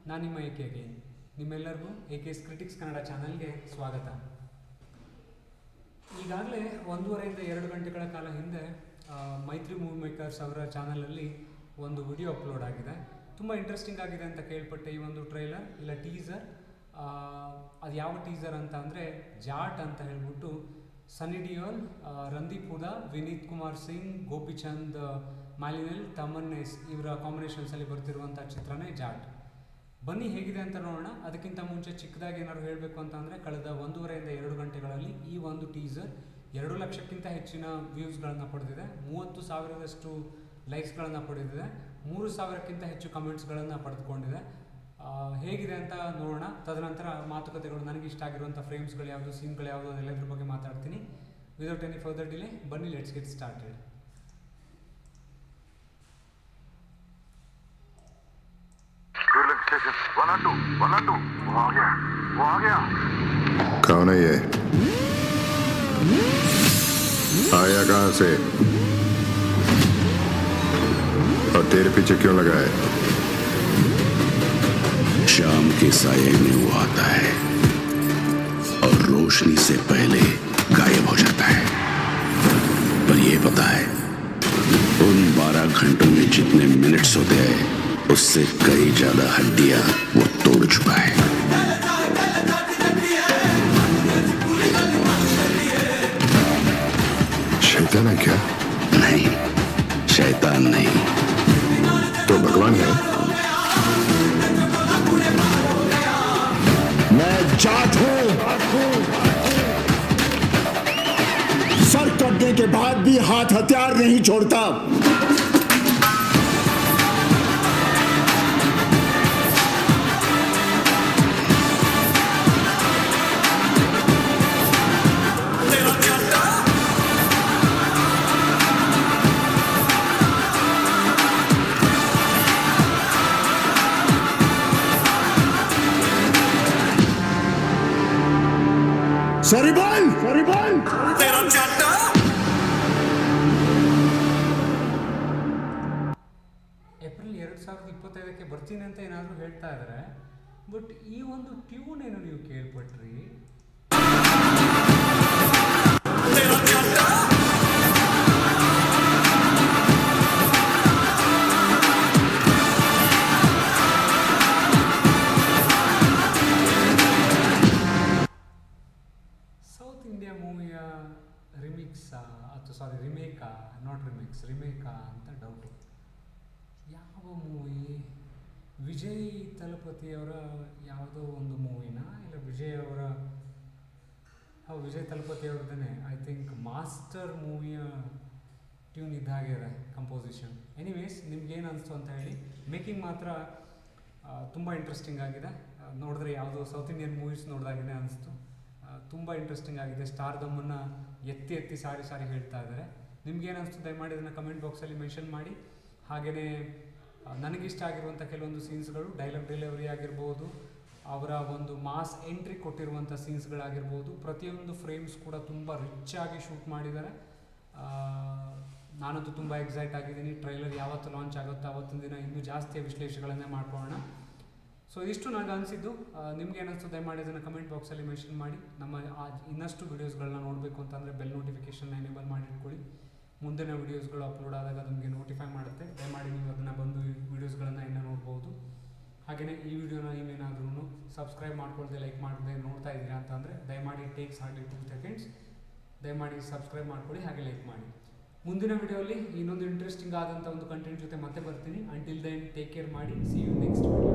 ನಾನು ನಿಮ್ಮ AK ನಿಮ್ಮೆಲ್ಲರಿಗೂ AK's ಕ್ರಿಟಿಕ್ಸ್ ಕನ್ನಡ ಚಾನಲ್ಗೆ ಸ್ವಾಗತ. ಈಗಾಗಲೇ 1.5 ಇಂದ 2 ಗಂಟೆಗಳ ಕಾಲ ಹಿಂದೆ ಮೈತ್ರಿ ಮೂವಿ ಮೇಕರ್ಸ್ ಅವರ ಚಾನಲಲ್ಲಿ ಒಂದು ವಿಡಿಯೋ ಅಪ್ಲೋಡ್ ಆಗಿದೆ. ತುಂಬ ಇಂಟ್ರೆಸ್ಟಿಂಗ್ ಆಗಿದೆ ಅಂತ ಕೇಳ್ಪಟ್ಟೆ. ಈ ಒಂದು ಟ್ರೈಲರ್ ಇಲ್ಲ ಟೀಸರ್, ಅದು ಯಾವ ಟೀಸರ್ ಅಂತ ಅಂದರೆ ಜಾಟ್ ಅಂತ ಹೇಳ್ಬಿಟ್ಟು ಸನ್ನಿ ಡಿಯೋಲ್, ರಂದೀಪ್ ಹುಡಾ, ವಿನೀತ್ ಕುಮಾರ್ ಸಿಂಗ್, ಗೋಪಿಚಂದ್ ಮಾಲಿನೆಲ್, ತಮನ್ನೇಸ್ ಇವರ ಕಾಂಬಿನೇಷನ್ಸಲ್ಲಿ ಬರ್ತಿರುವಂಥ ಚಿತ್ರನೇ ಜಾಟ್. ಬನ್ನಿ ಹೇಗಿದೆ ಅಂತ ನೋಡೋಣ. ಅದಕ್ಕಿಂತ ಮುಂಚೆ ಚಿಕ್ಕದಾಗಿ ಏನಾದ್ರು ಹೇಳಬೇಕು ಅಂತ ಅಂದರೆ ಕಳೆದ 1.5 ಇಂದ 2 ಗಂಟೆಗಳಲ್ಲಿ ಈ ಒಂದು ಟೀಸರ್ 2 ಲಕ್ಷಕ್ಕಿಂತ ಹೆಚ್ಚಿನ ವ್ಯೂಸ್ಗಳನ್ನು ಪಡೆದಿದೆ, 30,000ದಷ್ಟು ಲೈಕ್ಸ್ಗಳನ್ನು ಪಡೆದಿದೆ, 3,000ಕ್ಕಿಂತ ಹೆಚ್ಚು ಕಮೆಂಟ್ಸ್ಗಳನ್ನು ಪಡೆದುಕೊಂಡಿದೆ. ಹೇಗಿದೆ ಅಂತ ನೋಡೋಣ. ತದನಂತರ ಮಾತುಕತೆಗಳು, ನನಗೆ ಇಷ್ಟ ಆಗಿರುವಂಥ ಫ್ರೇಮ್ಸ್ಗಳು ಯಾವುದು, ಸೀನ್ಗಳು ಯಾವುದು, ಅದೆಲ್ಲದ್ರ ಬಗ್ಗೆ ಮಾತಾಡ್ತೀನಿ. ವಿದೌಟ್ ಎನಿ ಫರ್ದರ್ ಡಿಲೇ ಬನ್ನಿ, ಲೆಟ್ಸ್ ಗೆಟ್ ಸ್ಟಾರ್ಟೆಡ್. कौन है ये? आया कहां से और तेरे पीछे क्यों लगा है? शाम के साये में वो आता है और रोशनी से पहले गायब हो जाता है, पर ये पता है उन 12 घंटों में जितने मिनट्स होते हैं उससे कई ज्यादा हड्डियां वो तोड़ चुका है. शैतान है क्या? नहीं, शैतान नहीं. तो भगवान है? मैं जाट हूं. सर कटने के बाद भी हाथ हथियार नहीं छोड़ता. सॉरी बोल. ಏಪ್ರಿಲ್ 2025ಕ್ಕೆ ಬರ್ತೀನಿ ಅಂತ ಏನಾದರೂ ಹೇಳ್ತಾ ಇದ್ದಾರೆ. ಬಟ್ ಈ ಒಂದು ಟ್ಯೂನ್ ಏನು ನೀವು ಕೇಳ್ಪಟ್ರಿ? ಸೌತ್ ಇಂಡಿಯಾ ಮೂವಿಯ ರಿಮಿಕ್ಸಾ ಅಥವಾ ರಿಮೇಕಾ, ನಾಟ್ ರಿಮಿಕ್ಸ್, ರಿಮೇಕಾ ಅಂತ ಡೌಟು. ಯಾವ ಮೂವಿ? ವಿಜಯ್ ತಲಪತಿಯವರ ಯಾವುದೋ ಒಂದು ಮೂವಿನ, ಇಲ್ಲ ವಿಜಯ್ ತಲಪತಿಯವ್ರದ್ದೇ ಐ ಥಿಂಕ್ ಮಾಸ್ಟರ್ ಮೂವಿಯ ಟ್ಯೂನ್ ಇದ್ದ ಹಾಗೆ ಇದೆ ಕಂಪೋಸಿಷನ್. ಎನಿವೇಸ್, ನಿಮ್ಗೇನು ಅನಿಸ್ತು ಅಂತ ಹೇಳಿ. ಮೇಕಿಂಗ್ ಮಾತ್ರ ತುಂಬ ಇಂಟ್ರೆಸ್ಟಿಂಗ್ ಆಗಿದೆ. ನೋಡಿದ್ರೆ ಯಾವುದೋ ಸೌತ್ ಇಂಡಿಯನ್ ಮೂವೀಸ್ ನೋಡಿದಾಗೇ ಅನಿಸ್ತು. ತುಂಬ ಇಂಟ್ರೆಸ್ಟಿಂಗ್ ಆಗಿದೆ. ಸ್ಟಾರ್ಡಮ್ಮನ್ನು ಎತ್ತಿ ಸಾರಿ ಹೇಳ್ತಾ ಇದ್ದಾರೆ. ನಿಮ್ಗೇನು ಅನಿಸ್ತು ದಯಮಾಡಿ ಅದನ್ನು ಕಮೆಂಟ್ ಬಾಕ್ಸಲ್ಲಿ ಮೆನ್ಷನ್ ಮಾಡಿ. ಹಾಗೆಯೇ ನನಗಿಷ್ಟ ಆಗಿರುವಂಥ ಕೆಲವೊಂದು ಸೀನ್ಸ್ಗಳು, ಡೈಲಾಗ್ ಡೆಲಿವರಿ ಆಗಿರ್ಬೋದು, ಅವರ ಒಂದು ಮಾಸ್ ಎಂಟ್ರಿ ಕೊಟ್ಟಿರುವಂಥ ಸೀನ್ಸ್ಗಳಾಗಿರ್ಬೋದು, ಪ್ರತಿಯೊಂದು ಫ್ರೇಮ್ಸ್ ಕೂಡ ತುಂಬ ರಿಚ್ ಆಗಿ ಶೂಟ್ ಮಾಡಿದ್ದಾರೆ. ನಾನಂತೂ ತುಂಬ ಎಕ್ಸೈಟ್ ಆಗಿದ್ದೀನಿ. ಟ್ರೈಲರ್ ಯಾವತ್ತು ಲಾಂಚ್ ಆಗುತ್ತೋ ಆವತ್ತಿನ ದಿನ ಇನ್ನೂ ಜಾಸ್ತಿಯ ವಿಶ್ಲೇಷಣೆಗಳನ್ನೇ ಮಾಡ್ಕೊಳ್ಳೋಣ. ಸೊ ಇಷ್ಟು ನನಗೆ ಅನಿಸಿದ್ದು. ನಿಮ್ಗೆ ಏನಿಸ್ತು ದಯಮಾಡಿ ಅದನ್ನು ಕಮೆಂಟ್ ಬಾಕ್ಸಲ್ಲಿ ಮೆನ್ಷನ್ ಮಾಡಿ. ನಮ್ಮ ಇನ್ನಷ್ಟು ವೀಡಿಯೋಸ್ಗಳನ್ನ ನೋಡಬೇಕು ಅಂತಂದರೆ ಬೆಲ್ ನೋಟಿಫಿಕೇಷನ್ನ ಎನೇಬಲ್ ಮಾಡಿಟ್ಕೊಳ್ಳಿ. ಮುಂದಿನ ವೀಡಿಯೋಸ್ಗಳು ಅಪ್ಲೋಡ್ ಆದಾಗ ನಿಮಗೆ ನೋಟಿಫೈ ಮಾಡುತ್ತೆ. ದಯಮಾಡಿ ನೀವು ಅದನ್ನು ಬಂದು ವೀಡಿಯೋಸ್ಗಳನ್ನು ಇನ್ನೂ ನೋಡ್ಬೋದು. ಹಾಗೆಯೇ ಈ ವಿಡಿಯೋನ ನೀವೇನಾದ್ರೂ ಸಬ್ಸ್ಕ್ರೈಬ್ ಮಾಡ್ಕೊಳ್ದೆ, ಲೈಕ್ ಮಾಡದೆ ನೋಡ್ತಾ ಇದ್ದೀರಾ ಅಂತಂದರೆ ದಯಮಾಡಿ ಟೇಕ್ಸ್ ಹಾರ್ಡ್ಲಿ 2 ಸೆಕೆಂಡ್ಸ್, ದಯಮಾಡಿ ಸಬ್ಸ್ಕ್ರೈಬ್ ಮಾಡ್ಕೊಳ್ಳಿ, ಹಾಗೆ ಲೈಕ್ ಮಾಡಿ. ಮುಂದಿನ ವಿಡಿಯೋಲಿ ಇನ್ನೊಂದು ಇಂಟ್ರೆಸ್ಟಿಂಗ್ ಆದಂಥ ಒಂದು ಕಂಟೆಂಟ್ ಜೊತೆ ಮತ್ತೆ ಬರ್ತೀನಿ. ಅಂಟಿಲ್ ದೆನ್ ಟೇಕ್ ಕೇರ್ ಮಾಡಿ. See you next video.